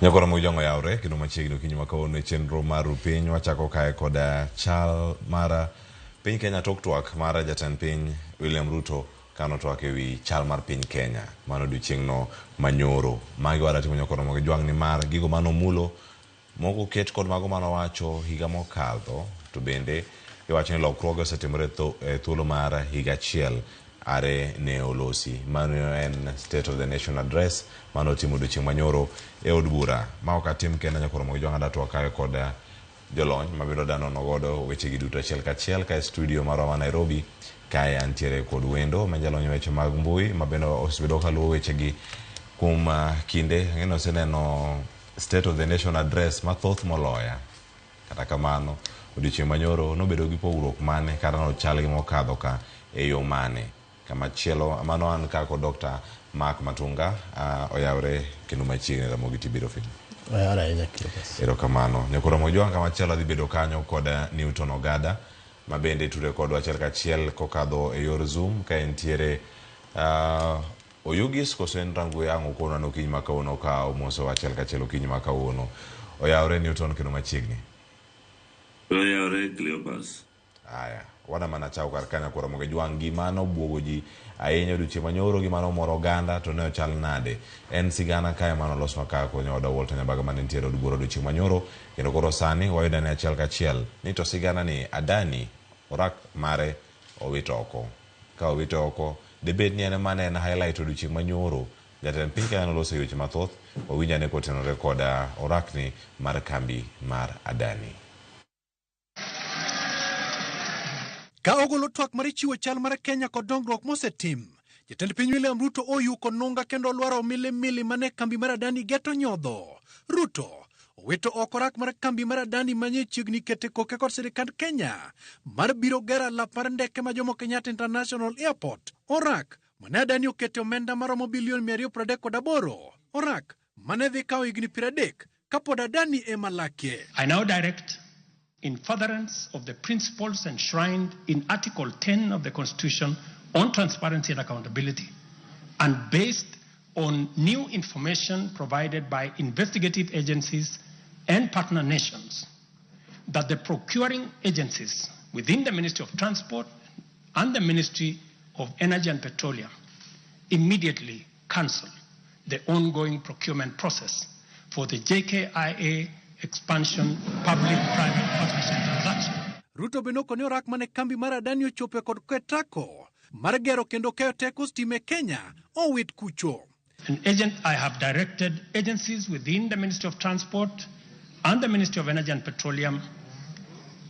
Nyakora mojongo yaure kendo machiegni kinyuma kaone chenro maru piny wachako kae koda chal mara piny Kenya tok twak mara jatend piny William Ruto kano twak ewi chal mar piny Kenya mano odiochieng'no manyoro magi waratimo nyakora mogi jwang' ni mar gigo mano mulo moko ket kod mago mano wacho higa mokadho to bende iwacho ni lokruoge osetimore thuolo mar higa achiel are ne olosi mano en State of the Nation Address mano timo odiochieng' manyoro e od bura ma ok atim kenda nyakoro mogi jwang' ada twak kae kod jolony mabiro danono godo weche gi duto achiel kachiel kae studio marwa Nairobi kae antiere kod wendo majalony weche mag mbui mabende osebedo kaluwo weche gi kuom kinde ng'eno oseneno State of the Nation Address mathoth moloya kata kamano odiochieng' manyoro nobedo gi pogruok mane kata nochal gi mokadho ka e yo mane kamachielo mano an kako Dr. Mark Matunga oyawre kendo machiegni Ramogi tibiro film erokamano nyakora mojwang' kamachielo dhi bedo kanyo kod Newton Ogada mabende ture kodwa achiel kachiel kokadho e yor Zoom ka entiere Oyugis kosen rangu yangu kona no kinyi makauno ka omoso achiel kachiel kinyi makauno oyawre Newton kendo machiegni oyawre Cleopas aya wana mana chao karkanya kora moge jwang' gimano buogo ji ahinya odiochieng' manyoro gimano moro oganda to ne ochal nade en sigana kae mano los maka konyo oda Walter Nyabaga mane ntiere od bura odiochieng' manyoro kendo koro sani wayuda ne achiel kachiel ni to sigana ni Adani orak mare owito oko ka owito oko debed ni ene mane en highlight odiochieng' manyoro jatend piny Kenya noloso weche mathoth owinjane kotenore kod orakni mar kambi mar Adani. Ka ogolo twak mar chiwo chal mar Kenya kod dongruok mosetim, jatend piny William Ruto oyuko nunga kendo lwaro milimili mane kambi mar Adani geto nyodho. Ruto owito oko rak mar kambi mar Adani manye chiegni kete koke kod sirikand Kenya mar biro gero alap mar ndeke ma Jomo Kenyatta International Airport. Orak mane Adani okete omenda maromo bilion 238. Orak mane dhi kawo higni 30 kapod Adani ema lakie. I now direct, in furtherance of the principles enshrined in Article 10 of the Constitution on transparency and accountability, and based on new information provided by investigative agencies and partner nations, that the procuring agencies within the Ministry of Transport and the Ministry of Energy and Petroleum immediately cancel the ongoing procurement process for the JKIA expansion public-private partnership transaction. Ruto benoko ne orak mane kambi mar Adani ochope kod ketako mar gero kendo keyo teko stima Kenya owit kucho. I have directed agencies within the Ministry of Transport and the Ministry of Energy and Petroleum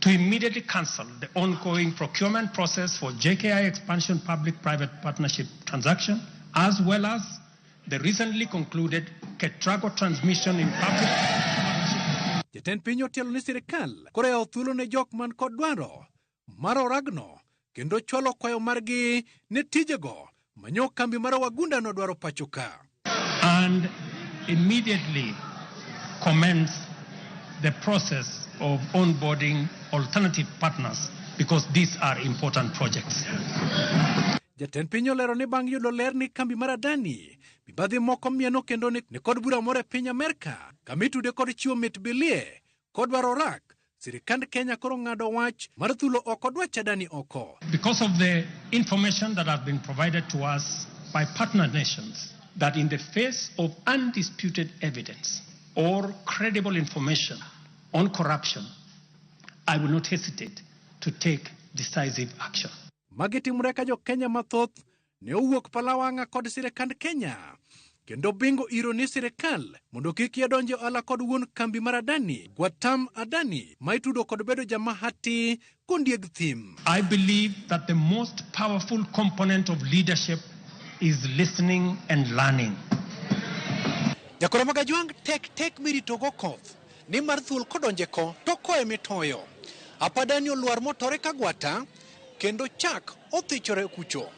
to immediately cancel the ongoing procurement process for JKI expansion public-private partnership transaction, as well as the recently concluded Ketrago transmission in public. Jatend piny otielo ni sirikal koro yawo thuolo ne jok man kod dwaro mar oragno kendo chwalo kwayo margi ne tijego manyo kambi mar wagunda no dwaro pachoka. And immediately commence the process of onboarding alternative partners because these are important projects. Jatend piny olero ni bang' yudo ler ni kambi mar Adani mibadhi moko mieno kendo ni kod bura moro e piny Amerika kamitude kod chiwo mit bilie kod dwaro orak sirikand Kenya koro ng'ado wach mar thulo oko dwach Adani oko. Because of the information that has been provided to us by partner nations, that in the face of undisputed evidence or credible information on corruption, I will not hesitate to take decisive action. Magitimre ka jo Kenya mathoth ne owuok palawanga kod sirikand Kenya kendo bingo iro ni sirikal mondo kik yadonje ala kod wuon kambi mar Adani Gwatam Adani maitudo kod bedo jamahati kondieg thim. I believe that the most powerful component of leadership is listening and learning. Jakora magajwang tek mirito go koth ni mar thuol kodonje ko to koe mitoyo. Apadani oluar motore kagwata kendo chak othichore kucho.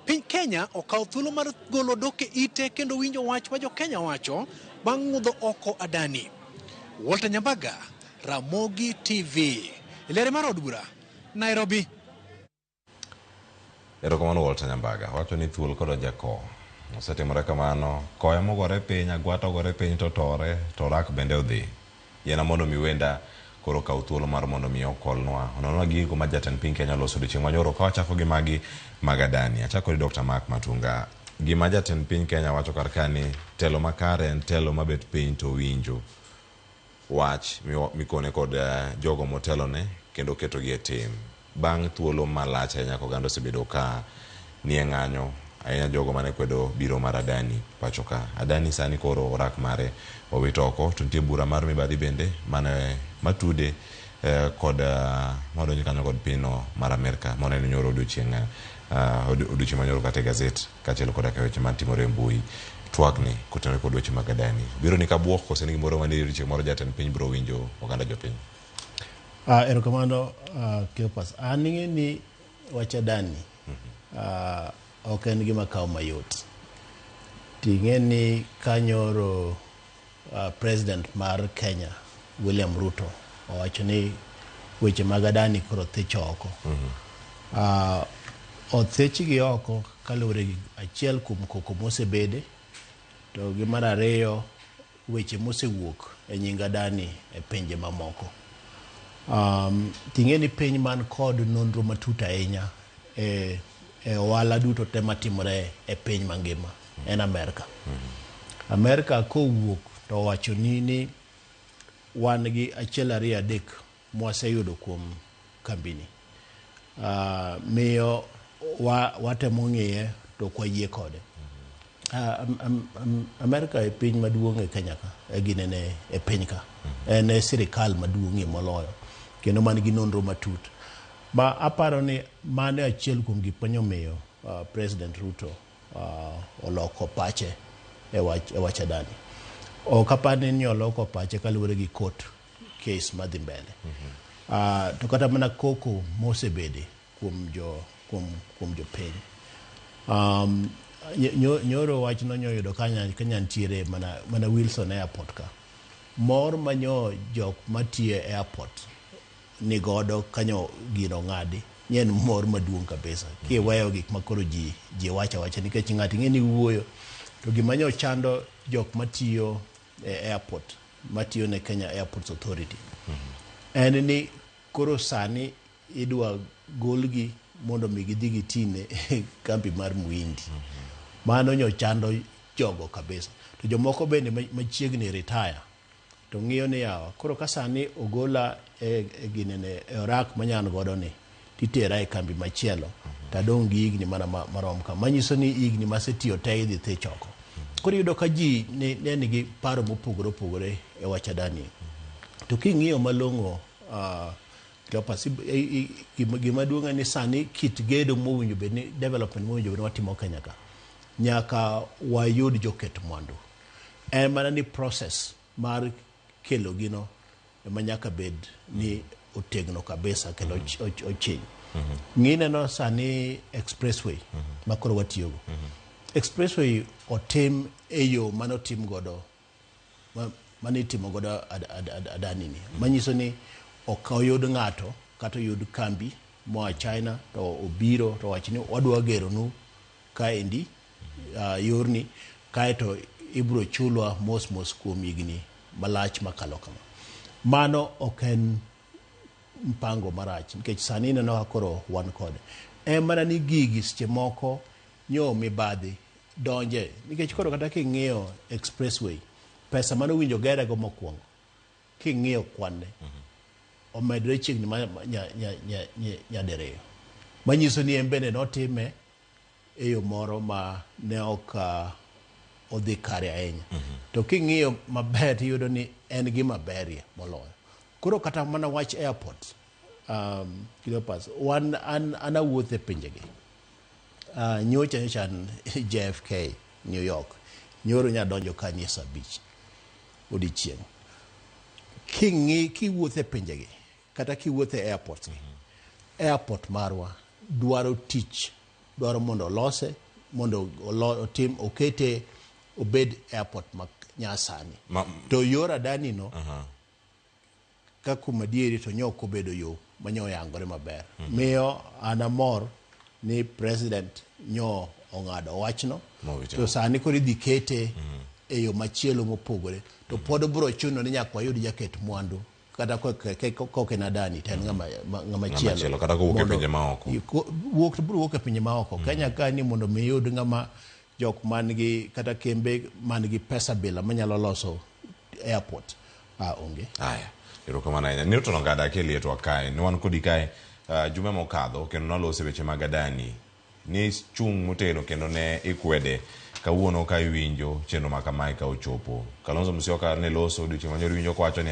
Piny Kenya okawo thuolo mar golo doke ite kendo winjo wach ma jo Kenya wacho bang' ng'udho oko Adani. Walter Nyabaga, Ramogi TV. Ilere mar od bura, Nairobi. Erokamano Walter Nyabaga wacho ni thuol kodonje ko Osetimore kamano, koya mogore piny, agwata ogore piny to tore, to rak bende odhi. Yena mondo mi wenda koro kaw thuolo mar mondo mi okolnwa. Ononwa gigo ma jatend piny Kenya loso odiochieng' manyoro ka wachako gi magi magadani. Achako gi Dr. Mark Matunga. Gima jatend piny Kenya wacho kar kani, telo makare en telo mabet piny to winjo wach mikone kod jogo motelone kendo keto gi e tim. Bang' thuolo malach ahinya koganda osebedo ka nie ng'anyo ahinya jogo mane kwedo biro mar Adani pacho ka. Adani sani koro orak mare owito oko, to nitie bura mar mibadhi bende mane matude kod madonjo kanyo kod pino mar Amerika moneno nyoro odiochieng' manyoro kate gazet kachiel koda ka weche mantimore e mbui. Twakni kotenore kod weche mag Adani. Biro ni kabuok kose ni gimoro manie odiochieng' moro jatend piny biro winjo oganda jopiny. Erokamano Cleopas. An ing'e ni wach Adani ok en gima kawo mayot. Ting'e ni kanyoro president mar Kenya William Ruto owacho ni weche mag Adani koro thich oko. Othich gi oko kaluwore gi achiel kuom koko mosebede, to gi mar ariyo weche mosewuok e nying Adani e pinje mamoko. Ting'e ni piny man kod nonro matut ahinya e ohala duto te matimore e piny mangima en Amerika. Amerika kowuok to wacho ni wan gi achiel ariyo adek mwaseyudo kuom kambini. Miyo watemo ng'iye to kwayie kode. Amerika e piny maduong' e Kenya ka, e ginene e piny ka. En e sirikal maduong'ie moloyo, kendo man gi nonro matut. Ma aparo ni mane achiel kuom gik manyomiyo President Ruto oloko pache e wach Adani. Ok apani ni oloko pache kaluwore gi court case madhi mbele. To kata mana koko mosebede kuom jopiny. Nyoro wach nonyoyudo kanya ntiere mana Wilson Airport ka. Mor manyo jok matiye airport ni godo kanyo gino ng'adi nyen mor maduong' kabisa. Kiweyo gik makoro ji wacha nikech ng'ati ng'e ni wuoyo to gimanyo chando jok matiyo e airport, matiyo ne Kenya Airports Authority. En ni koro sani idwa golgi mondo mi gidhi gitine kambi mar Muindi. Mano nyo chando jogo kabisa. To jomoko bende machiegni retire to ng'iyo ni yawa koro ka sani ogola e ginene e orak manyan godo ni titera e kambi machielo tadong' gi igni mana marom ka, manyiso ni igni masetiyo te idhi thich oko. Koro yudo ka ji ne nigi paro mopogore e wach Adani. To king'iyo malong'o gima duong' ni sani kit gedo mowinjo bed ni development mowinjo bed ni watimo Kenya ka, nyaka wayud joket mwandu. En mana ni process mar kelo gino ema nyaka bed ni otegno kabisa kendo ochiny. Ng'ine no sani expressway makoro watiyogo. Expressway otim e yo manotim godo manitimo godo Adani ni. Manyiso ni ok oyud ng'ato kata oyud kambi moa China to obiro to wacho ni wadwa gero nu kaendi yorni kaeto ibro chulwa mos kuom higni malach makalo kama. Mano ok en mpango marach nikech sani neno koro wan kode. Mana ni gigi seche moko nyo mibadhi donje nikech koro kata king'iyo expressway pesa mano winjo gere go mokwongo king'iyo kwanne omedre chiegni nyadiriyo. Manyiso ni embene notime e yo moro ma ne ok odhi kare ahinya. To king'iyo maber tiyudo ni en gima berie moloyo. Koro kata mana wach airport, Cleopas, an awuotho e pinjegi. Nyocha JFK, New York. Nyoro nyadonjo kani e saa 5 odiochieng'. Kiwuotho e pinjegi kata kiwuotho e airport gi. Airport marwa dwaro tich, dwaro mondo olose, mondo okete obed airport nyasani. To yor Adani no ka kuma dieri to nyok obedo yo manyo yangore maber. Miyo anamor ni president nyo ong'ado wachno Mowito. to sani koro idhi kete e yo machielo mopogore to pod bro chuno ni nyaka wayud jaket mwandu kata koke na dani ten ng'ama chielo kata kowuok e pinje maoko wuok e pinje maoko Kenya ka ni mondo mi yud ng'ama jok mangi kata kembe mangi pesa bila manyalo loso airport onge. Haya, erokamano ahinya. Newton Ongada akeli to kae ne wan kodi kae juma mokadho kendo nalose weche mag adani ni chung motelo kendo ne ikwede kawuono ka iwinjo chenro ma kamae ka ochopo. Kalonzo Musyoka ne loso odiochieng' manyoro winjo kwacho ni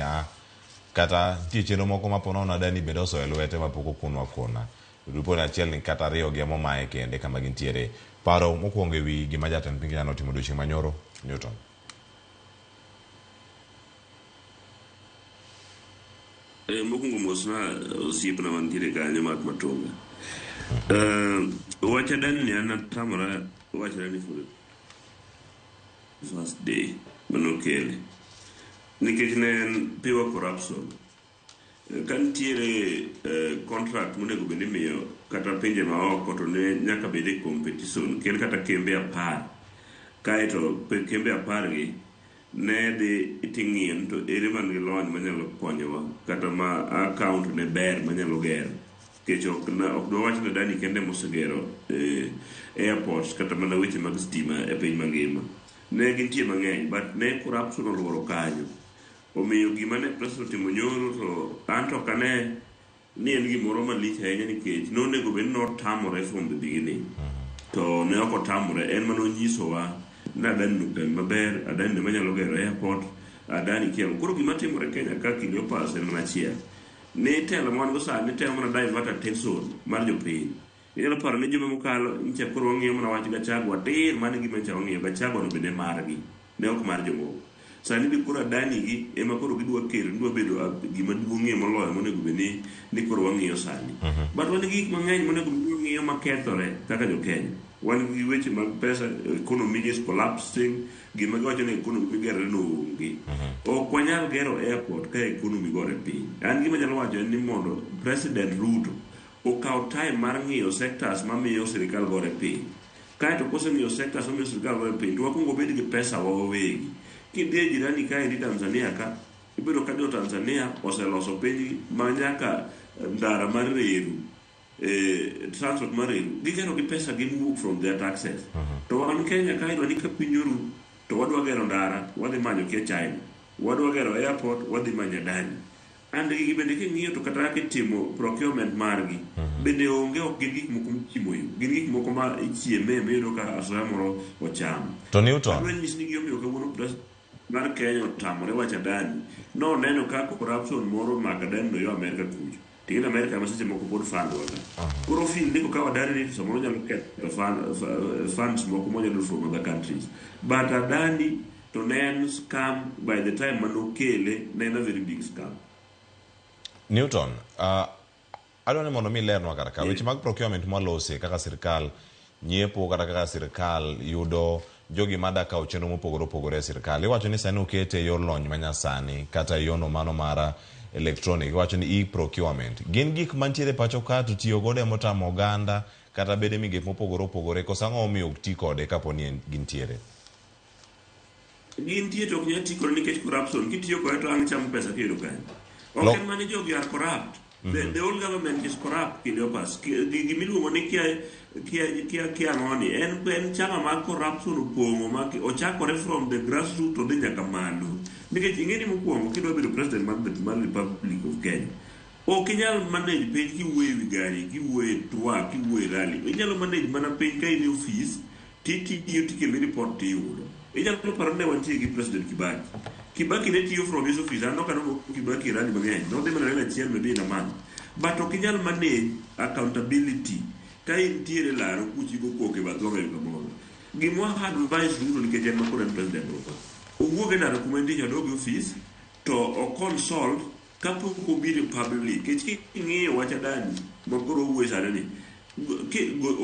kata nitie chenro moko ma ponono adani bende osoyo e lwete mapok okunwa kuna. Ripot achiel ni kata ariyo gi momaye kende kama gintiere. Paro mokwongo ewi gima jatend piny Kenya notimo odiochieng' manyoro, Newton. Mokwongo mosna osiepna mantiere kanyo Mark Matonga. Wach adani ni an atamora wachna ni for first day manokele nikech ne en pure corruption. Kantiere contract monego bed ni miyo kata pinje maoko to ne nyaka bed e competition kel kata kembe 10 kaeto kembe 10 gi ne dhi iting'ien to ere man gi lony manyalo konyowa kata ma account ne ber manyalo gero nikech ok dwa wach ni dani kende mosegero airports kata mana weche mag stima e piny mangima ne gintie mang'eny but ne corruption oluoro kanyo omiyo gima ne president timo nyoro to anto kane ni en gimoro malich ahinya nikech nonego bed notamore from the beginning to ne ok otamore en manonyisowa na adani nukta maber adani ne manyalo gero airport adani kielo koro gima timore Kenya ka kinde opas en machiel ne telo mwan go sani telo mana divert attention mar jopiny inyalo paro ni juma mokalo nche koro wang'iyo mana wach Gachagua tir mane gima ncha wang'iyo Gachagua no bende margi ne ok mar jomoko sani bi koro adani gi ema koro gidwa kero ndwa bedo gima duong'ie moloyo monego bed ni koro wang'iyo sani but wan gi gik mang'eny monego bed wang'iyo makethore kaka jo Kenya wan gi weche mag pesa economy is collapsing gima giwacho ni economy gerore no onge ok wanyal gero airport ka economy gore piny an gima nyalo wacho en ni mondo President Ruto okaw time mar ng'iyo sectors mamiyo sirikal gore piny kaeto koseng'iyo sectors mamiyo sirikal gore piny to wakungo bed gi pesa wawegi kidhi jirani ka endi Tanzania ka ibedo ka jo Tanzania oseloso piny ma nyaka ndara mar reru transport mar reru gigero gi pesa gi move from their taxes to wan Kenya ka idwa ni ka piny oru to wadwa gero ndara wadhi manyo kia China wadwa gero airport wadhi manyo dani and gigi bende king'iyo to kata kitimo procurement margi bende onge ok gin gik moko michimo yo gin gik moko ma ichieme miyudo ka asoya moro ocham to Newton adwa nyisi ni gimomiyo kawuono mar Kenya otamore wacho adani no neno ka corruption moro makadani no yo Amerika kucho tingin Amerika ma seche moko pod fandwa ka koro feel ni ka wadani ni samoro nyalo ketho funds moko monyalo from other countries but adani to ne scam by the time manokele ne a very big scam. Newton adwa ni mondo mi lernwa kata ka weche mag procurement molose kaka sirkal nyiepo kata kaka sirkal yudo jogi madaka chenro mopogore opogore sirkal iwacho ni sani okete yor lony manyasani kata yono mano mara electronic iwacho ni e-procurement gin gik mantiere pacho ka to tiyo godo motamo oganda kata bede migepe mopogore opogore kosang'o omiyo ok ti kode kaponi gintiere gintie to ok nyal ti kode nikech corruption kitiyo kode to ang' chamo pesa kiyudo kanyo ok en mani jogi are corrupt the whole government is corrupt Kidiopas gimiluongo ni kia ng'oni en chama mag corruption opong'o ochakore from the grassroots to dhi nyaka malo nikech ing'e ni mokwongo kidwa bedo president mar Republic of Kenya ok inyal manage piny kiwuoye wi gari kiwuoye twak kiwuoye rally inyalo manage mana piny ka in e office titiyo tikelo report tiyudo inyalo paro ne wantie gi president Kibaki ne tiyo from his office ano kano Kibaki rally mang'eny no dhi mana rally achiel maybe in a month but ok inyal manage accountability ka intiere laro kuchigo koke bath Amerika moro gimwa advice Ruto nikech en makoro en president Ruto owuog e ndara kuma entie nyadogi office to oconsult kapok obiro public nikech king'iyo wach adani makoro owuoye sani ni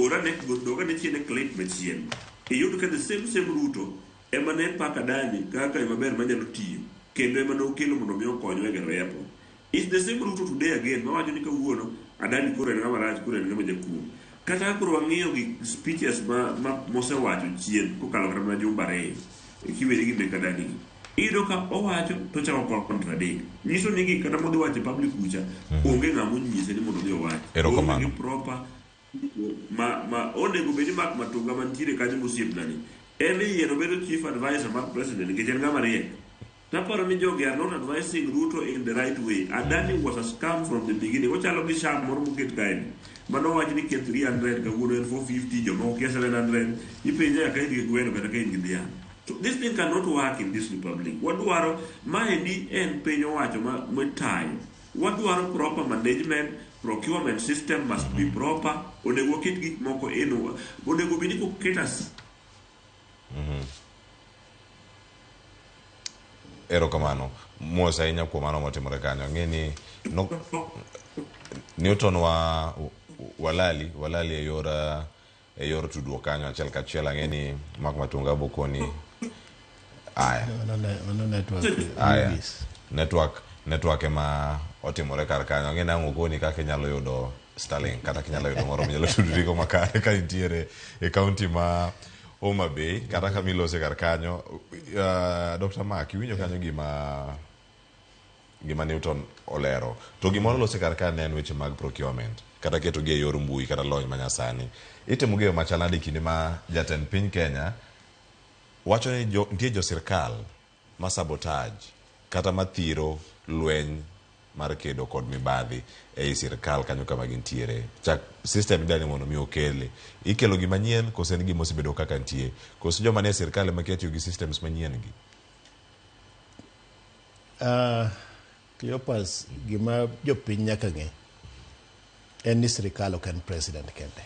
orane dogane chien e clip machien iyud ka the same Ruto ema ne paka adani kaka maber manyalo tiyo kendo ema ne okelo mondo mi okonywa e gero airport it's the same Ruto today again mawacho ni kawuono adani koro en ng'ama rach koro en ng'ama jakuo kata kuro wang'iyo gi speeches mosewacho chien kokalo kata mana jumbe 2 kiweri gi Bekadani iyudo ka owacho to chako contradict nyiso ni gi kata modhi wacho public kucha onge ng'ama onyise ni mondo odhi owach onge proper ma onego bedi mak matunga mantiere kanyo mosiepnani emi yiero bedo chief advisor mar president nikech en ng'ama riek. Naparo ni jogi are not advising Ruto in the right way. Adani was a scam from the beginning. Ochalo gi sham moro moket kaeni mano wacho ni ket 300 kawuono en 450 jomoko kia 700 ipenja ka in gi gweno kata ka in gi dhiang'. So this thing cannot work in this republic. Wadwaro maendi en piny owacho matayo. Wadwaro proper management, procurement system must be proper. Onego ket gik moko eno. Onego bini ko ketas. Erokamano mosa inya kuom mano motimore kanyo ng'eni Newton walali e yor tudruok kanyo achiel kachiel ang'eni mak matunga bokoni aya network ema otimore kar kanyo ang'eni ang'o koni kaka inyalo yudo Starlink kata kinyalo yudo moro minyalo tudrigo makare ka intiere e kaunti ma Homa Bay kata kamilose kar kanyo. Dr. Mark iwinjo kanyo gima Newton olero to gimoro lose kar kanyo en weche mag procurement kata keto gi e yor mbui kata lony manyasani itimo gi machaladi kinde ma jatend piny Kenya wacho ni nitie jo sirkal ma sabotage kata mathiro lweny mar kedo kod mibadhi ei sirkal kanyo kama gintiere chak system dani mondo mi okele ikelo gima nyien kose ni gima osebedo kaka nitie kose joma ne sirkal ema ketiyo gi systems manyien gi Cleopas gima jopiny nyaka ng'e en ni sirkal ok en president kende.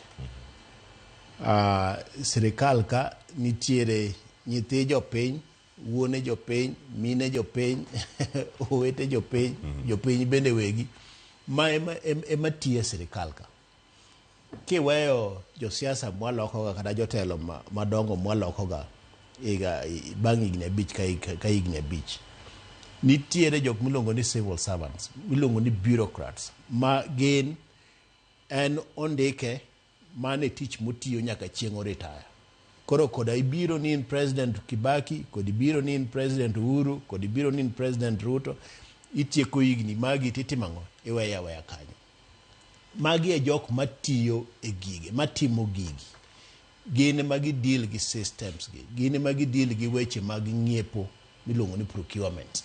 Sirkal ka nitiere nyithi jopiny, wuone jopiny, mine jopiny, owete jopiny, jopiny bende wegi ma ema tiye sirkal ka. Kiweyo josiasa mwalokoga kata jotelo madongo mwalokoga bang' higni 5 ka higni 5 nitiere jok miluongo ni civil servants, miluongo ni bureaucrats ma gin en ondike mane tich motiyo nyaka chieng' retire. Koro koda ibiro ni in President Kibaki, kod ibiro ni in President Uhuru, kod ibiro ni in President Ruto, itieko higni magi titimang'o iweya kanyo. Magi e jok matiyo e gige, matimo gigi. Gine magi deal gi systems gi. Gine magi deal gi weche mag ng'iepo miluongo ni procurement.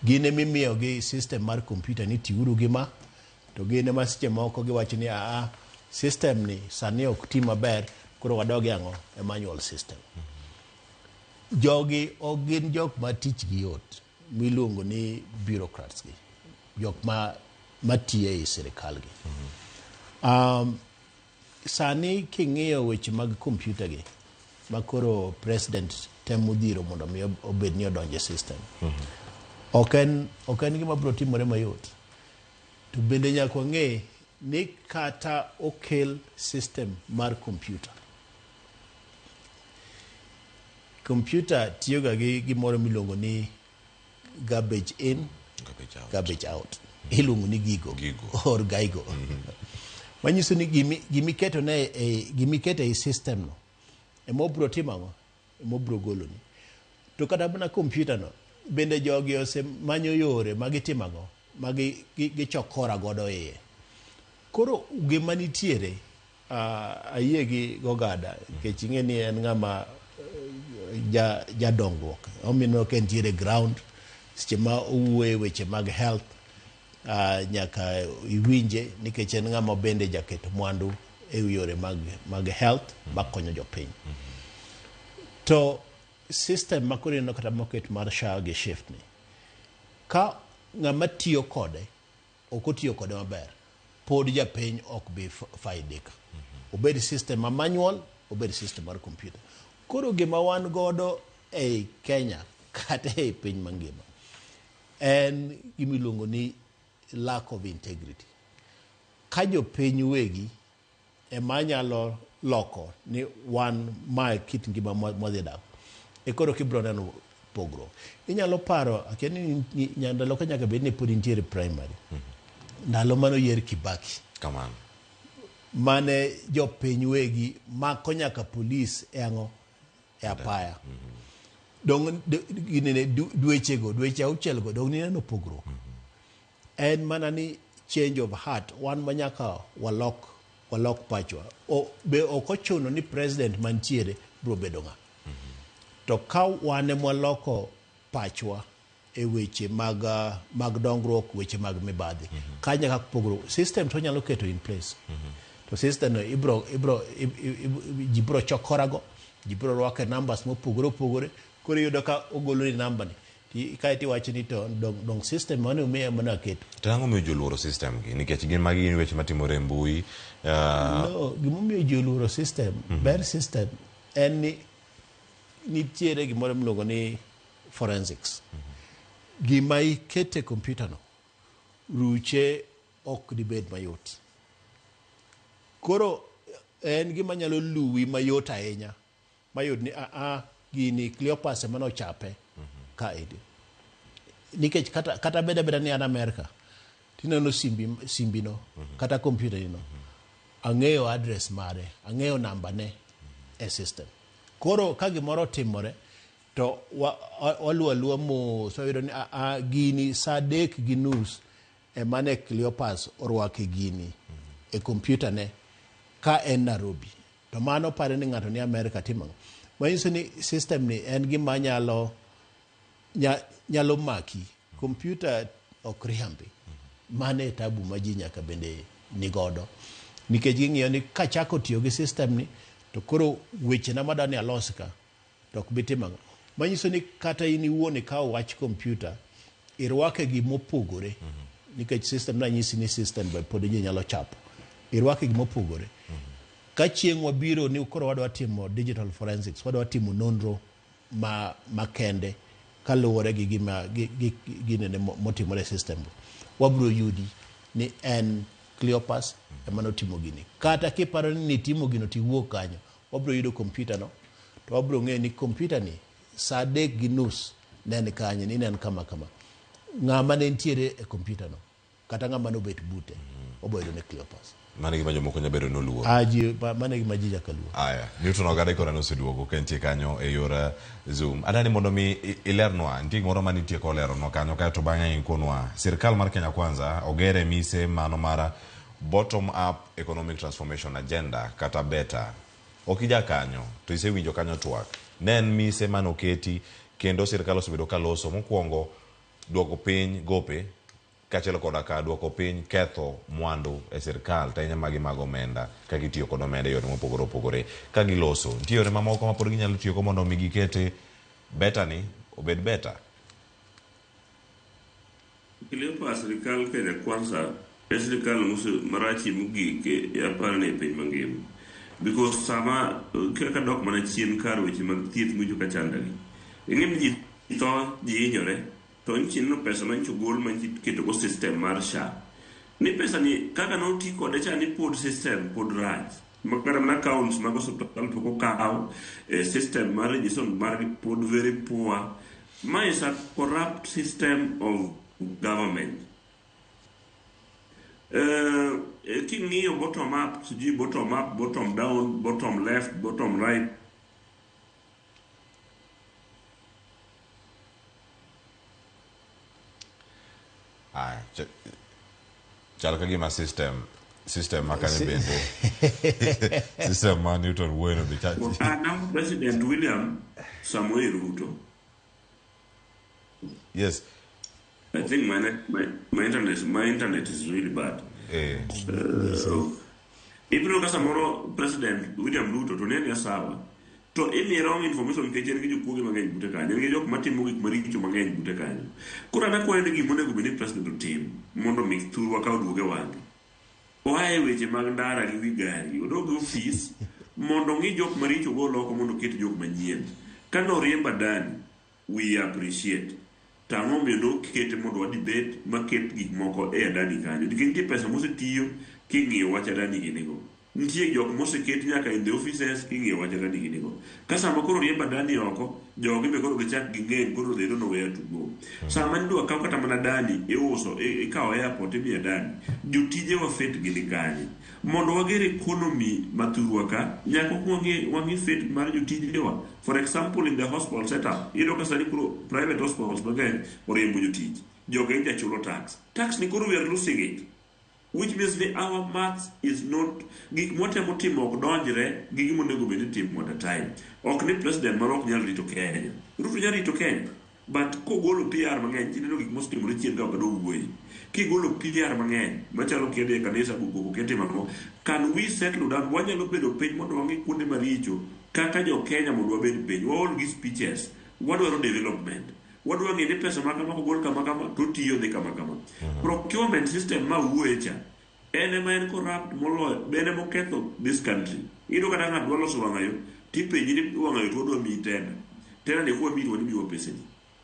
Gine mimiyo gi system mar computer ni tiuru gi ma, to gine ma seche moko giwacho ni system ni sani ok ti maber, koro wadogi ang'o e manual system. Jogi gin jok ma tich gi yot, miluongo ni bureaucrats gi, jok matiye e sirkal gi. Sani king'iyo weche mag computer gi, makoro president temo dhiro mondo mi obed ni odonje system. Ok en gima biro timore mayot. To bende nyaka ng'e ni kata okel system mar computer. Computer tiyoga gi gimoro miluongo ni garbage in, garbage out. Iluongo ni gigo or gaigo. Manyiso ni gimiketo e system no emobro timang'o emobro goloni. To kata mana computer no bende jogi ose manyo yore magitimang'o gichokora godo iye. Koro gima nitiere ayie gi Gogada nikech ing'e ni en ng'ama jadongruok. Omino ka entiere ground seche ma owuoye weche mag health nyaka iwinje nikech en ng'ama bende jaketo mwandu e yore mag health makonyo jopiny. To system makoro ineno kata moket mar SHA gi shift ni, ka ng'ama tiyo kode ok otiyo kode maber, pod japiny ok bi faidika. Obed system ma manual, obed system mar computer. Koro gima wan godo ei Kenya kata ei piny mangima en gimiluongo ni lack of integrity. Ka jopiny wegi ema nyalo loko ni wan ma kit ngima mwadhi dak, e koro kibro neno pogro. Inyalo paro akeni ndalo ka nyaka bed ni pod nitiere primary. Ndalo mano yier Kibaki. Kamano. mane jopiny wegi mako nyaka polis e ang'o e apaya dong ginene dweche 6 go dong nineno pogruok en mana ni change of heart wan manyaka walok pachwa be ok ochuno ni president mantiere bro bedo ng'a to ka wane mwaloko pachwa e weche mag dongruok weche mag mibadhi ka nyaka pogruok system to nyalo keto in place to system no ji bro chokorago ji bro rwake numbers mopogore koro yudo ka ogolo ni number ni ka ti wacho ni to dong system mane umiya mana keto tango mi joluoro system gi nikech gin magi gin weche matimore mbui no gimomiyo joluoro system ber system en ni nitiere gimoro miluongo ni forensics gima ikete computer no ruche ok dibed mayot koro en gima nyalo luwi mayot ahinya mayot ni gini Cleopas emane ochape ka edi nikech kata beda ni an America tineno simbi no kata computer no ang'eyo address mare ang'eyo namba ne e system koro ka gimoro timore to waluwa mos wayudo ni gini saa 3:30 emane Cleopas orwake gini e computer ne ka en Nairobi to mano pare ni ng'ato ni America timo manyiso ni system ni en gima nyalo maki computer ok riambi mane tabu ma ji nyaka bende nigodo nikech ging'iyo ni kachako tiyo gi system ni to koro weche na madani alos ka to ok bitimo manyiso ni kata in iwuon ka wach computer irwake gi mopogore nikech system na nyisi ni system by pod ji nyalo chapo irwake gi mopogore ka chieng' wabiro ni koro wadwa timo digital forensics wadwa timo nonro makende kaluwore gi ginene motimore system wabro yudi ni en Cleopas emane otimo gini kata kiparo ni timo gino tiwuok kanyo wabro yudo computer no to wabro ng'e ni computer ni saa 3:30 nen kanyo ni nen kama ng'ama ne ntiere e computer no kata ng'ama nobet bute oboydo ne Cleopas mane gima jomoko nyabedo noluwo mane gima ji nyaka luwo aya Newton Ogada kora noseduogo kentie kanyo e yor Zoom adani mondo mi ilernwa nitie gimoro manitie koleronwa kanyo kae to bang'e inkonwa sirikal mar Kenya Kwanza ogere mise mano mara bottom up economic transformation agenda kata beta okija kanyo to isewinjo kanyo twak nen mise manoketi kendo sirikal osebedo kaloso mokwongo duoko piny gope kachelo koda ka duoko piny ketho mwandu e sirikal tanya magi mag omenda ka gitiyo kod omenda yore mopogore ka giloso nitie yore mamoko ma pod ginyalo tiyo ko mondo migi kete beta ni obed beta Cleopas sirikal Kenya Kwanza sirikal marachi mugike ya parane e piny mangima because sama kaka dok mana chien kar weche mag thieth mujo ka chandani ing'e ji to ji hinyore to nchino pesa mancho gol manchi keto go system mar SHA ni pesa ni kaka no ti kode cha ni pod system pod raj makara na accounts mag hospital to ko kaw system mar register mar pod very poor my is a corrupt system of government king'iyo bottom up siji bottom up bottom down bottom left bottom right chal ka gima system makanye bende system ma Newton bueno be chachi now President William Samuel Ruto yes I think my internet is really bad ibiro kasa moro President William Ruto to nene sawa to any wrong information ke jen gi jokuoge mang'eny bute kanyo ngi jok matimo gik maricho mang'eny bute kanyo kura na ko en gi monego beni president team mondo mix turwa ka oduoge wange oaye weche mag ndara gi wigari odogo office mondo ngi jok maricho go loko mondo ket jok manyien kano riemba dani we appreciate tango meno kete mondo wa debate maket gik moko e dani kanyo dikinti pesa mosetiyo king'iyo wacha dani ginego nitie jok moseket nyaka in the offices king'iyo wach kaka diginigo ka sama koro riemba dani oko jogi be koro gichak ging'eny koro they don't know where to go sama nidwa kaw kata mana dani iuso ikawo airport imiya dani jotije wa fet gini kanye mondo wager economy mathurwa ka nyaka wang'i fet mar jotijewa for example in the hospital setup iyudo ka sani koro private hospitals mang'eny oriembo jotij jogi jachulo tax ni koro we are losing it which means that our maths is not gik motemo timo ok donjre gi gima onego bed ni timo at a time ok ni president mar ok nyal rito Kenya Ruto nyalo rito Kenya but kogolo PR mang'eny chineno gik mosetimore chien ka ok adog wuoyi kigolo PR mang'eny machalo kede kanisa bugo kete mako can we settle down wanyalo bedo piny mondo wang'i kuonde maricho kaka jo Kenya mondo wabed piny all these speeches wadwaro development wadwa ng'e ni pesa makama kogol kama to tiyo dhi kama procurement system ma wuocha en ema en corrupt moloyo bende moketho this country iyudo kata ng'at dwa loso wang'ayo tipenji ni wang'ayo to odwa miyi tena ni kuwa miyi miwa pesa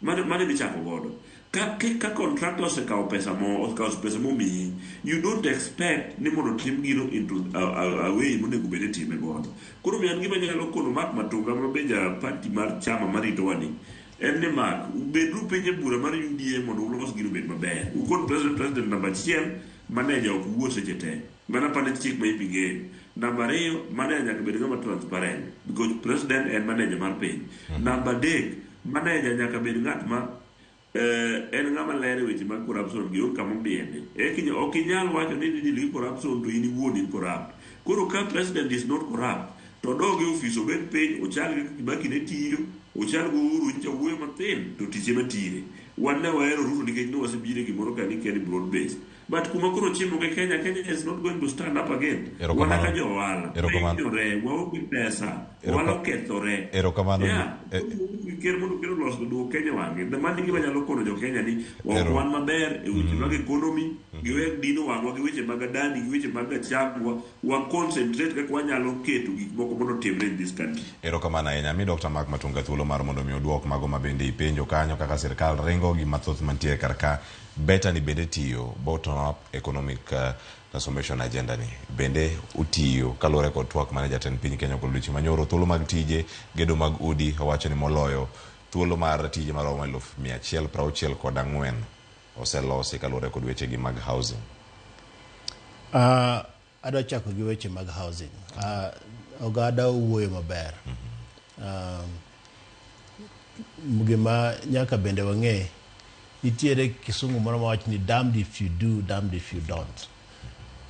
ni mane michako godo ka contractors okawo pesa momiyi you don't expect ni mondo tim gino into a way monego bed ni time godo koro miyan gima nyalo kono Mark Matunga mabeja party mar chama marito wani en ni Mark bedru penye bura mar UDA mondo ulos gino bed maber ukon president namba 1 manager ok wuo seche te mana pane chik ma ipige namba 2 manager nyaka bed ngama transparent because president en manager mar piny namba 3 manager nyaka bed ng'at ma en ng'ama lere weche mag corruption gi kama mbiende ok inyal wacho ni nili corruption to in iwuon in corrupt koro ka president is not corrupt to doge office obed piny ochal gi Kibaki ne tiyo ochal go Uhuru ncha wuoyo mathin to tiche matire wan ne wahero Ruto nikech ne wasebire gimoro ka ni Kenya broad based but kuma koro chiemo ke Kenya is not going to stand up again wana ka jo ohala waonge pesa walo kethore ker mondo kero loso duo Kenya wange mano gima nyalo kono jo Kenya ni wan maber e weche mag economy giweg dino wangwa gi weche mag adani gi weche mag achagwa wa concentrate kaka wanyalo keto gik moko mondo timre in this country. Erokamano ahinya mi Dr. Mark Matunga thuolo mar mondo mi oduok mago mabende ipenjo kanyo kaka sirkal ringo gi mathoth mantie karka beta ni bende tiyo bottom up economic transformation agenda ni bende utiyo kalore kod twak mane jatend piny Kenya kod luchi manyoro thuolo mag tije gedo mag udi owacho ni moloyo thuolo mar tije maromo 164 oselosi kalore kod weche gi mag housing. Adwa chako gi weche mag housing. Ogada wuoyo maber. Gima nyaka bende wang'e nitiere kisungu moro mawach ni damned if you do, damned if you don't.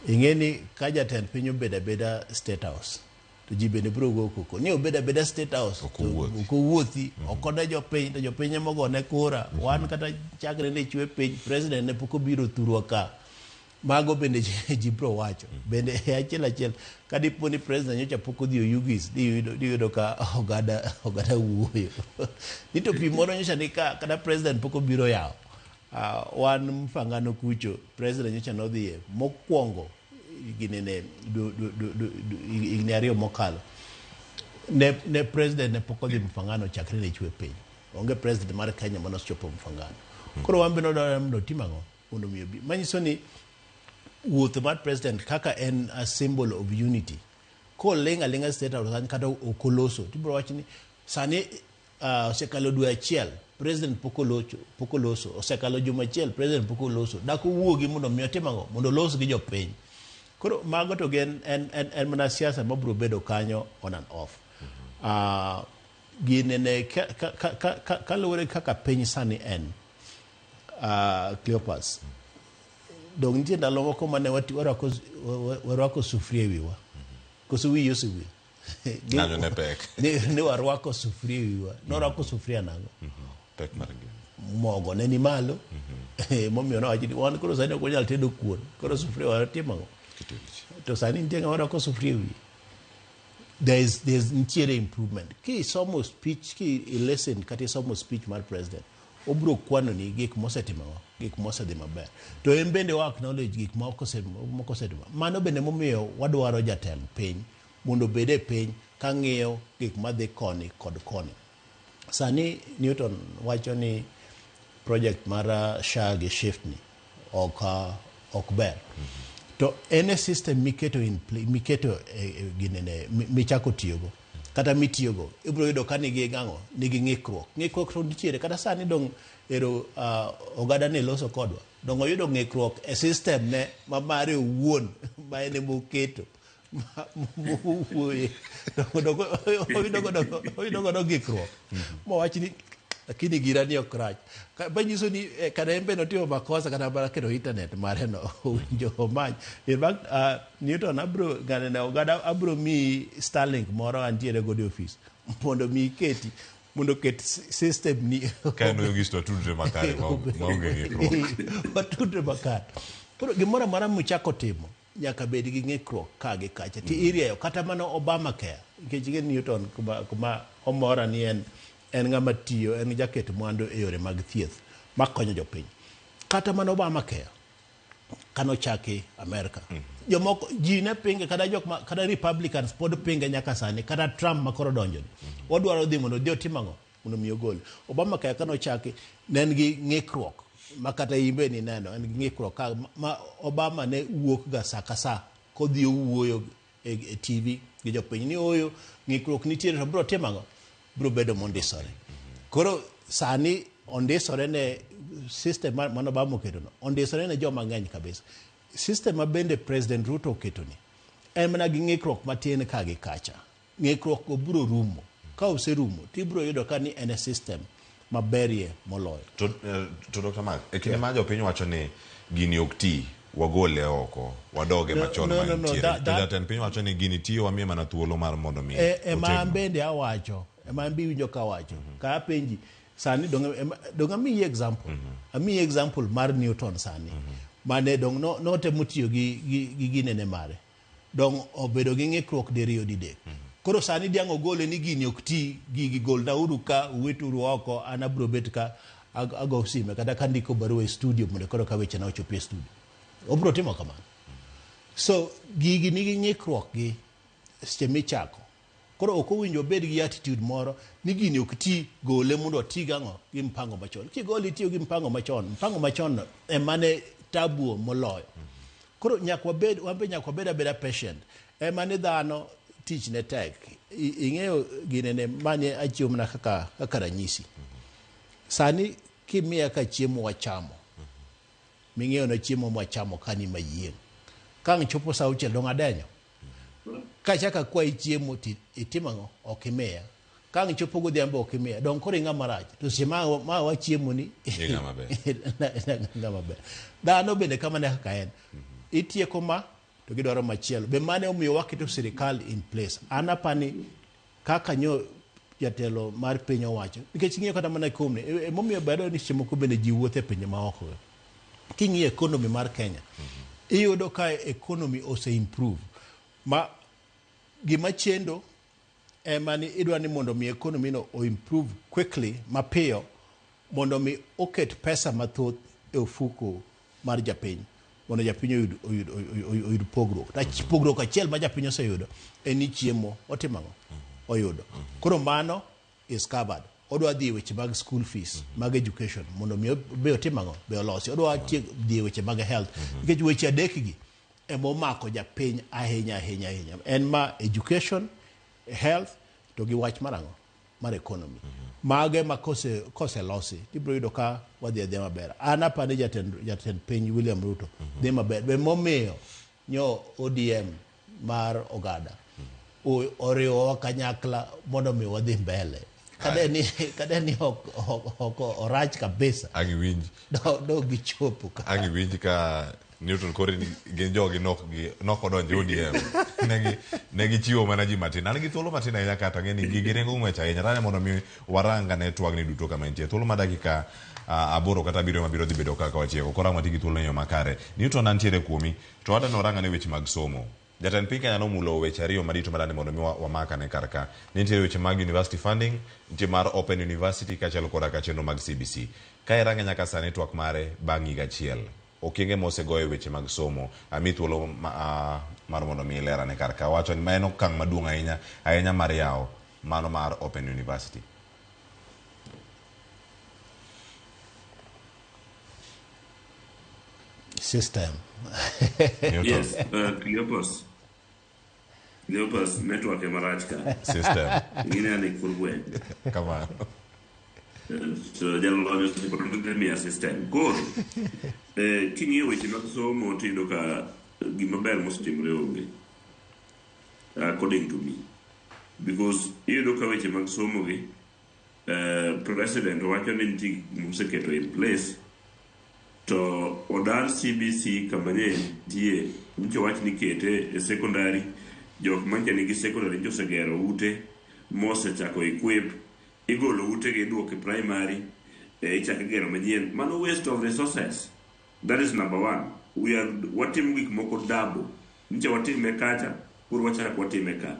Ing'eni ka jatend piny obeda beda State House to ji bende biro go koko ni obeda beda State House okowuothi okone jopiny to jopiny emogone kura wan kata chakre ne chwe piny president ne pok obiro thurwa ka mago bende ji biro wacho bende achiel kadipo ni president nyocha pok odhi Oyugis diyudo ka ogada wuoyo ni to pi moro nyocha ni ka kada president pok obiro yawo wan mfangano kucho president nyocha nodhiye mokwongo ginene igni ariyo mokalo ne president ne pok odhi mfangano chakre ne chwe piny onge president mar Kenya manochopo mfangano koro wan bende odwaro timang'o mondo mi obi manyiso ni wuoth mar president kaka en a symbol of unity ko lenga State House kata okoloso tibro wacho ni sani osekalo dwe achiel president pok oloso osekalo juma achiel president pok oloso dako wuogi mondo mi otimang'o mondo los gi jopiny koro mago to gen en mana siasa mabro bedo kanyo on and off ginene kalore kaka piny sani en Cleopas dong nitie ndalo moko mane warwako sufuria e wiwa koso wiyi osewil Nano ne pek ni warwako sufuria e wiwa norwako sufuria nang'o pek mar mogo ne ni malo momiyo nowacho ni wan koro sani ok wanyal tedo kuon koro sufuria watimang'o to sani nitie ng'ama warwako sufuria e wiye there's nitiere improvement kisomo speech listen kata isomo speech mar president obro kwano ni gik mosetimo gik mosedhi maber to en bende wa acknowledge gik moko osetimo mano bende momiyo wadwaro jatend piny mondo bede piny ka ng'iyo gik madhi koni kod koni sani Newton wacho ni project mar SHA gi shift ni ok ber to ene system miketo in play, miketo ginene michako tiyogo kata mitiyogo ibro yudo ka nigi gang'o nigi ng'ikruok to nitiere kata sani dong ero ogada ne loso kodwa dong oyudo ng'ikruok e system ne ma mare owuon ma ene moketo wuoye oyudo godo ng'ikruok mowach ni lakini girani ok rach banyiso ni kada embe notimo makosa kata bara keto internet mare no winjo omany in fact Newton abro ganene ogada abro mi Starlink moro antiere godo office mondo mi keti mondo ket system ni kano yogisto tudre makare maonge ng'ikruok watudre makare pero gimoro mara muchako timo nyaka bed gi ng'ikruok ka gi kacha ti irieyo kata mano Obamacare nikech gen Newton kuma omora ni en ng'ama tiyo en jaket mwandu e yore mag thieth makonyo jopiny kata mano Obamacare kano chaki Amerika jomoko ji ne pinge kada Republicans pod pinge nyaka sani kata Trump makoro donjo odwaro dhi mondo dio timango mondo miyo gol Obamacare kano chaki nen gi ng'ikruok makata imbe ni neno en gi ng'ikruok ma Obama ne wuok ga sa ka sa kodhi wuoyo e TV gi jopiny ni oyo ng'ikruok nitiere to bro timango bro bedo mondisore koro sani ondisore ne system mano Obama oketo no ondisore ne joma ng'eny kabisa system ma bende President Ruto oketo ni en mana gi ng'ikruok matin ka gi kacha ng'ikruok go bro rumo ka oserumo tibro yudo ka ni en system maberie moloyo to Dr. Mark ekinde ma jopiny wacho ni gini ok ti wagole oko wadoge machon mantiere to jatend piny wacho ni gini tiyo wamiye mana thuolo mar mondo mi ma bende awacho ema mbi winjo ka wacho ka penji sani dong ami example mar Newton sani mane dong no temo tiyo gi ginene mare dong obedo gi ng'ikruok diriyo didek koro sani diango gole ni gini ok ti gi gol na uru ka weturu oko ana bro bet ka ago sime kada kandiko barua e studio mondo koro ka weche na ochopie studio obro timo kamano so gigi nigi ng'ikruok gi seche michako koro ok owinjo bed gi attitude moro ni gini ok ti gole mondo ti gang'o gi mpango machon kigoli tiyo gi mpango machon emane tabu moloyo koro wambe nyaka bed abeda patient emane dhano tich ne tek ing'eyo ginene manye achiemo na kaka ranyisi sani kimiya ka chiemo wachamo ming'eyo na chiemo mwachamo kani mayieng kang chopo sa uchiel dong adenyo kachaka kwa chiemo itimango okimiya kang chopo godhiambo okimiya dong koro ing'a marach to sima wachiemo ni ng'a maber dhano bende kama ne kaka en itieko ma to gidwaro machielo be mane omiyo waketo sirikal in place anapani kaka nyo jatelo mar piny owacho nikech ng'iyo kata mana komne emomiyo bedo ni chiemo ko bende ji wuothe piny ma oko king'iyo economy mar Kenya iyudo ka economy ose improve ma gima chendo ema ni idwa ni mondo mi economy no o improve quickly mapiyo mondo mi oket pesa mathoth e ofuko mar japiny mondo japiny oyud pogruok pogruok achiel ma japiny oseyudo en ni chiemo otimango oyudo koro mano is covered odwa dhi weche mag school fees mag education mondo mi be otimango be olosi odwa dhi weche mag health nikech weche adek gi emo mako japiny ahinya en ma education health to gi wach marango mar economy mage makose losi tibro yudo ka wadhi maber ana pane jatend piny William Ruto dhi maber be momiyo nyo ODM mar ogada oriwo kanyakla mondo mi wadhi mbele kada ni orach kabisa angiwinji do gichopo angiwinji ka Newton kore gin jogi nok odonjo ODM negi chiwo mana ji matin an gi thuolo matin ahinya kata ng'eni gigi rengo ng'wech ahinya tane mondo mi waranga ne twagni duto kama entie thuolo ma dakika aboro kata abiriyo mabiro dhi bedo kaka wachieko koro ang'o tigi thuolo e yo makare Newton antiere kuomi to wadani oranga ne weche mag somo jatend piny Kenya nomulo weche ariyo madito madani mondo mi wamaka ne karka nitiere weche mag university funding nitie mar Open University kaachiel koda ka chenro mag CBC ka iranga nyaka sani twak mare bang' higa achiel okenge mosegoyo weche mag somo ami thuolo mar mondo mi lera ne karka wacho ni en okang' maduong' ahinya mar yawo mano mar Open University system Yes, Cleopas network e marach ka. System. Ngine ni kurwe. Kama. So jalolo ni product mi system. Koro king'iyo weche mag somo tindo ka gima ber mosetimore onge. According to me. Because iyudo ka weche mag somo gi president wacho ni nitie moseketo in place to odar CBC kamanye tie nicho wach ni kete e secondary jok manche nigi secondary njo segero ute mose chako equip igolo ute gi duoke primary ichako gero manyien mano waste of resources. That is number one. Watimo gik moko double nicho watime kacha pur wachako watime ka.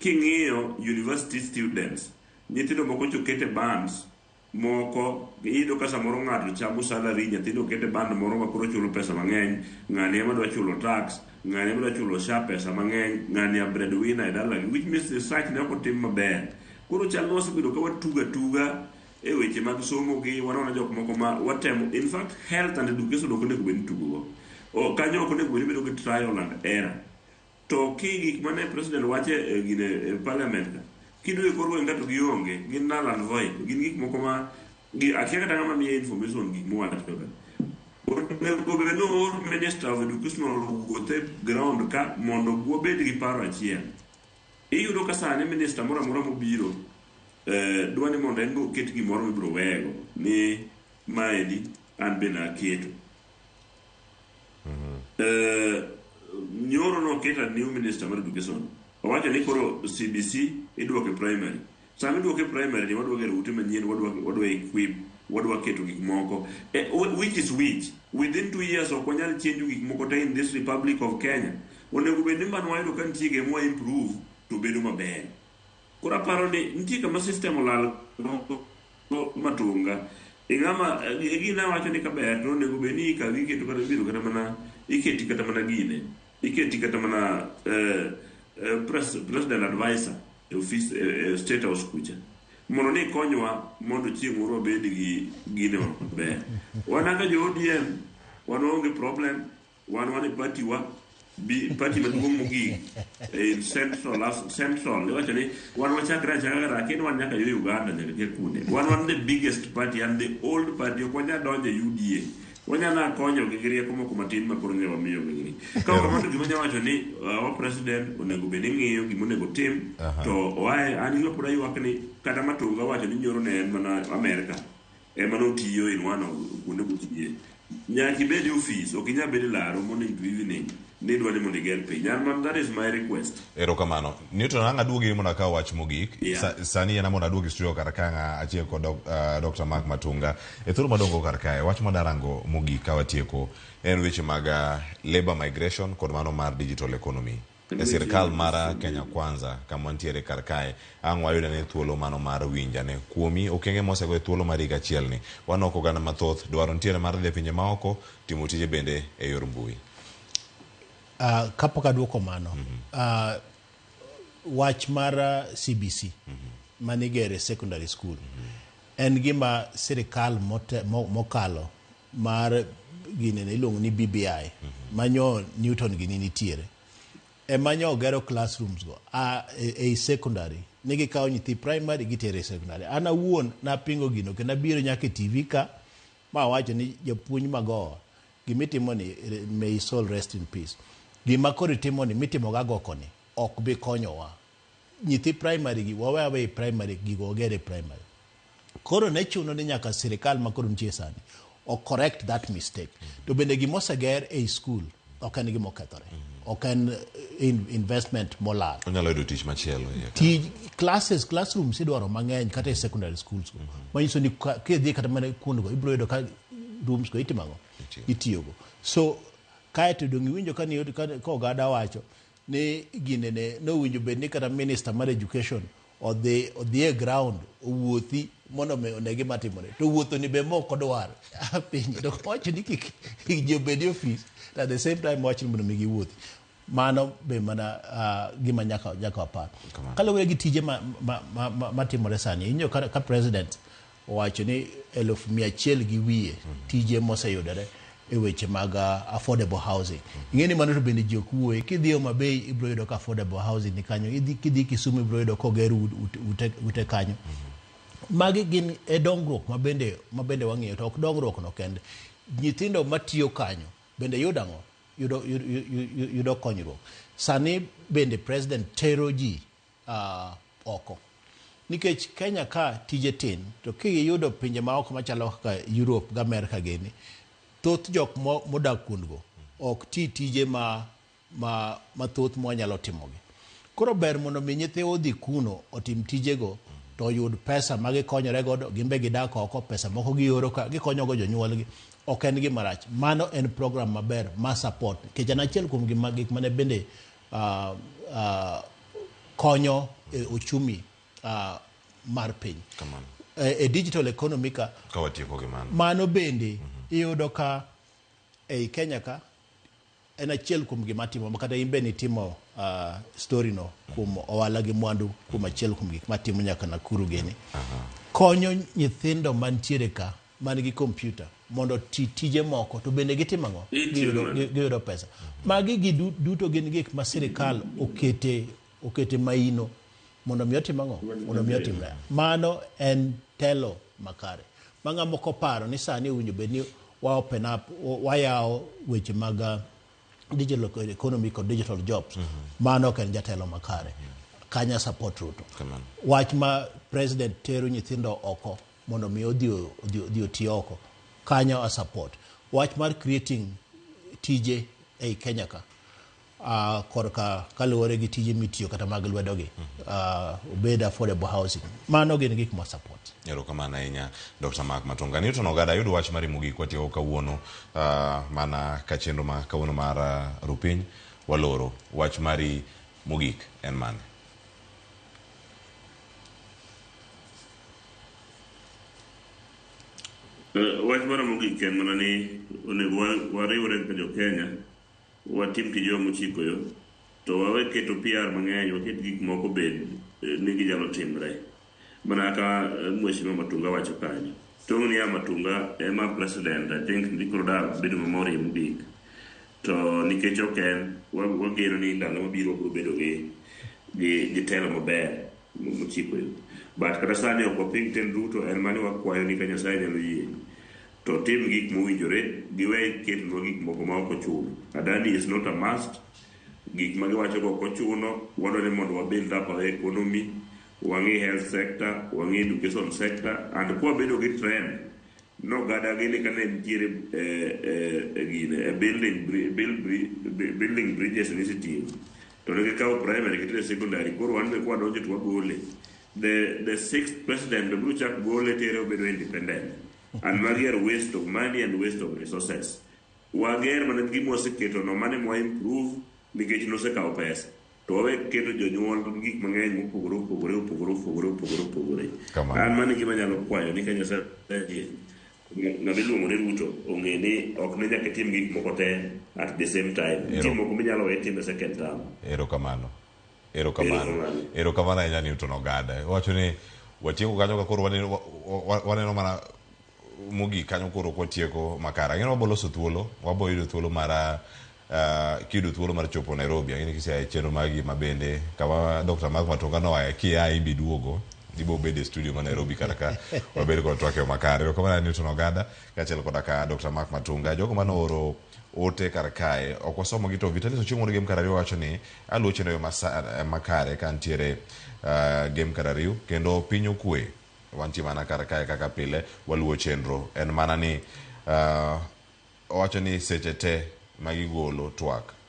King'iyo university students nyithindo moko chokete bands moko iyudo ka samoro ng'ato chamo salary nyithindo kete band moro ma koro chulo pesa mang'eny, ng'ani ema dwa chulo tax, ng'ani ema dwa chulo sha pesa mang'eny, ng'ani breadwinner e dalagi, which means research ne ok otim maber. Koro chal nosebedo ka watuga e weche mag somo gi wanona jok moko ma watemo. In fact, health and education ok onego bed ni tugo kanyo ok onego bed ni bedo gi trial and error. To gik mane president wache gine parliament ka kidwe korgo ngato gionge gin null and void, gin gik moko ma akia kata ng'ama miye information gik mowacho no minister of education wuothe ground ka mondo wabed gi paro achiel. Iyudo ka sani minister moro amora mobiro dwani mondo en go ket gimoro mibiro wego ni maendi an bende aketo. Nyoro no keta new minister mar education owacho ni koro CBC idwoke primary. Sama idwoke primary ni wadwa gero ute manyien, wadwa equip, wadwa keto gik moko which is which within 2 years ok wanyal change gik moko te in this Republic of Kenya. Onego bed ni mano wayudo ka nitie gima wa improve to bedo maber. Koro aparo ni nitie kama system olal matunga ing'ama gina wacho ni kaber to onego bed ni ikawi keto kata biro kata mana iketi kata mana gine iketi kata mana president advisor e office state house kucha mondo ni konywa mondo chieng' moro bed gi gine maber. Wan ka jo ODM wan onge problem, wan party party maduong' mogik in central wacho ni wan wachakra kendo wan nyaka yo Uganda nyaka ke kude wan the biggest party and the old party ok wanya donjo UDA wanyana konyo gi rieko moko matin ma koro ngewa miyo gi ka kamano gima nyawacho ni our president onego bed ni ng'iyo gima onego tim to wae an yo pura ywak ni kata matunga wacho ni nyoro ne en mana America ema notiyo in one of kuonde motiye nyaka ibed e office ok inyal bed laro morning to evening ni dwani mondo iger piny. That is my request. Erokamano. Newton anga duogi mondo akaw wach mogik. Sani yana mondo aduogi studio kar ka achiel kod Dr. Mark Matunga. E thuolo madongo kar kae wach modarango mogik ka watieko en weche mag labor migration kod mano mar digital economy. E sirkal mara Kenya Kwanza kama ntiere kar kae ang' wayudo ne thuolo mano mar winjane kuomi okenge mosego e thuolo mar higa achiel ni wanoko oganda mathoth dwaro ntiere mar dhi pinje maoko timo tije bende e yor mbui. Kapok aduoko mano wach mar CBC manigere secondary school en gima sirikal mokalo mar gine iluongo ni BBI manyo Newton gini nitiere manyo gero classrooms go e secondary nigi kawo nyithi primary gitere secondary. Ana wuon na pingo gino kendo biro nyaka TV ka ma wacho ni japuonj magowa gimitimo ni may his soul rest in peace. Gima koro timo ni mitimo gagoko ni ok bi konyowa nyithi primary gi wawe primary gigo gere primary. Koro ne chuno ni nyaka sirikal ma koro nitie sani o correct that mistake. To bende gimoseger e school ok en gimokethore ok en investment molal onyalo yudo tich machielo classrooms idwaro mang'eny kata e secondary schools manyiso ni kidhi kata mana kuondgo ibiro yudo ka rooms go itimago itiyogo. So kae to dong' winjo ka ogada wacho ni gine ne nowinjo bed ni kata minister mar education odhi e ground owuothi mondo one gima timore to wuotho ni be moko dwar piny to wacho ni kik jobed e office at the same time wacho ni mondo mi giwuothi mano be mana gima nyaka wapar kaluwore gi tije matimore sani. Inyo ka president owacho ni 100,000 gi wiye tije moseyudore e weche mag affordable housing. Ingeni mano to bende jokuwe kidhi Homa Bay ibro yudo ka affordable housing ni kanyo, kidhi Kisumu ibro yudo koger ute kanyo. Magi gin e dongruok mabende wang'iyo, to ok dongruok no kende. Nyithindo matiyo kanyo bende yudo konyruok. Sani bende president tero ji oko. Nikech Kenya ka tije tin, to kiyudo pinje maoko machalo kaka Europe ga America gini, thoth jok modak kungo ok tije mathoth mwanyalo timogi. Koro ber mondo mi nyithindo odhi kuno otim tijego to yud pesa magikonyore godo, gimbe gidak oko, pesa moko gioro ka gikonyogo jonyuolgi, ok en gima rach. Mano en program maber ma support. Kech en achiel kuom gik mane bende konyo e uchumi mar piny. E digital economy ka mano bende iyudo ka ei Kenya ka en achiel kuom gima timo, kata imbe ni timo story no kuom owala gi mwandu kuom achiel kuom gik matimo nyaka Nakuru gini. Konyo nyithindo mantiere ka man gi computer mondo tije moko to bende gitimo ang'o, giyudo pesa. Magi duto gin gik ma sirikal okete maino mondo mi otim ang'o, mondo mi otim. Mano en telo makare. Manga moko paro ni sani winjo be ni wa open up, wayawo weche mag digital economy kod digital jobs. Mano ken jatelo makare. Kanya support Ruto. Wach ma president tero nyithindo oko mondo mi odhi oti oko. Kanya a support. Wach mar creating tije ei Kenya ka. Korka kaluwore gi tije mitiyo kata mag lwedogi. Obed affordable housing. Mano gin gik ma support. Erokamano ahinya Dr. Mark Matunga. Newton Ogada yudo wach mari mogik watieko kawuono, mana ka chenro ma kawuono mar Rupiny waloro. Wach mari mogik en mane? Wach mara mogik en mana ni onego wariwre ka jo-Kenya, watim tije mochiko yo, to wawe keto PR mang'eny, waket gik moko bed ni ginyalo timre. Mana ka Mheshimiwa Matunga wacho kanyo. Tong' ni ya Matunga ema president, I think ndikoro da bedo memorial mogik. To nikech ok en, wageno ni ndalo mabiro biro bedo gi telo maber mochiko yo. But kata sani ok waping ten Ruto, en mane wakwayo ni ka Nyasaye nyalo yie to tim gik mowinjore, giwe ketnwa gik moko ma ok ochuno. Adani is not a must. Gik ma giwacho go ok ochuno, wadwaro ni mondo wabuild up our economy, wang'i health sector, wang'i education sector, and kwa bedo gi trend no gada gini kane nitiere building bridges initiative to ne gikawo primary kitire secondary, koro wan be kwa donjo to wagole. The sixth president bro chak gole tere obedo independent, and magi are waste of money and waste of resources. Wager mana gimo waseketo no mane mwa improve nikech nosekawo pesa to wawe keto jonyuol gik mang'eny mopogore. An mane gima nyalo kwayo ni Kenya ngabiluongo ne Ruto ong'e ni ok ne nyaka tim gik moko te at the same time. Tim moko minyalo we tim second term. Erokamano ahinya Newton Ogada. Wacho ni watieko kanyo ka koro waneno mana mogik kanyo koro kwatieko makara. Ng'eno waboloso thuolo, waboyudo thuolo mar kido thuolo mar chopo Nairobi. Ng'eni kisia chenro magi mabende kama Dr. Mark Matunga noa kia ibi duogo dibo bede studio ma Nairobi karaka wabede ko twake makare. Kama Newton Ogada kachel kodaka Dr. Mark Matunga jogo manoro ote karakae ok wasomo gito Vitalis Ochieng' game karariyo wacho ni aluo chenro yo makare kantiere game karariyo kendo piny okwe wanti mana karakae kaka pile waluo chenro en mana ni wacho ni seche te magigolo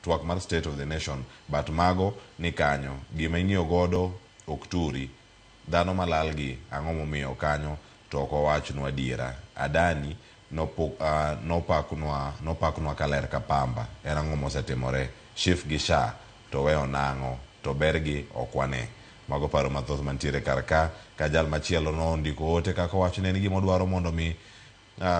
twak mar State of the Nation, but mago ni kanyo gima ing'iyo godo okturi dhano malalgi ang'o momiyo kanyo to ok owachnwa adiera. Adani nopaknwa kaler kapamba en ang'o mosetimore, Shif gi Sha to weyo nang'o to bergi okwane. Mago paro mathoth mantiere karka ka jal machielo no ndiko ote kaka wacho ne gima odwaro mondo mi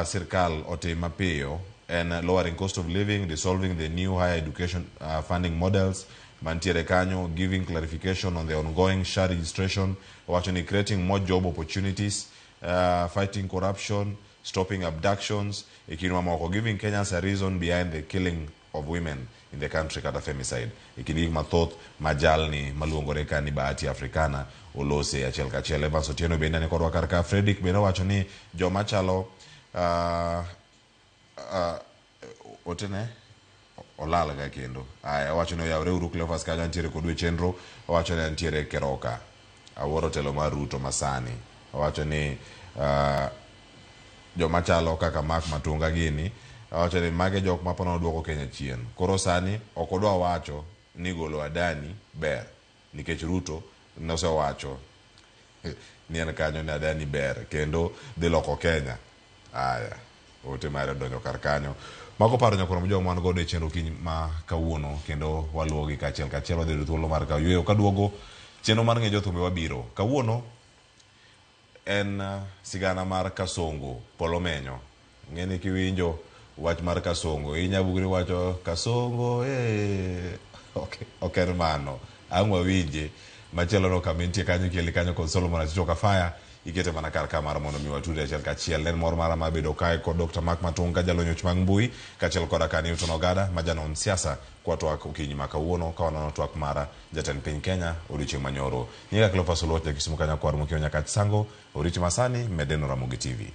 sirkal otim mapiyo and lowering cost of living, dissolving the new higher education funding models, mantiere kanyo, giving clarification on the ongoing SHA registration, actually creating more job opportunities, fighting corruption, stopping abductions, ikinwa moko giving Kenyans a reason behind the killing of women in the country kata femicide. Ikini mathoth majalni maluongore ka ni Bahati Africana olose achiel kachiel. Evans Otieno bende ni korwa karka. Fredrick bende wacho ni joma chalo otene olal ga kendo. Aya wacho ni yawre uru Cleophas kanyo ntiere kodwe chenro, wacho ni ntiere Keroka awuoro telo mar Ruto masani. Wacho ni joma chalo kaka Mark Matunga gini, wacho ni mage jok mapono duoko Kenya chien. Koro sani okodwa wacho ni golo Adani ber nikech Ruto nose wacho ni en kanyo ni Adani ber kendo dhi loko Kenya. Aya ote mare donjo kar kanyo. Mako paro nyakoro mjogo man godo e chenro kiny ma kawuono kendo waluogi kachiel kachiel wadhi thuolo mar ka yweyo kaduogo chenro mar ng'e jothumbe wabiro. Kawuono en sigana mar Kasongo Polomenyo. Ng'eni kiwinjo wach mar Kasongo inyabugri wacho Kasongo ok mano ang'wa winje machielo no kamintie kanyo kieli kanyo kod Solomon Atito Kafaya ikete mana kar kamar mondo mi watude achiel kachiel. En mor mara mabedo kae kod Dr. Mark Matunga jalonyoch mag mbui kachiel koda ka Newton Ogada majanon siasa kwa twak okinyi ma kawuono ka wanono twak mara jatend piny Kenya odiochieng' manyoro. Nyinga Cleophas Oloch jakisimu kanya kwar mokio nyaka sango oriti masani medeno Ramogi TV.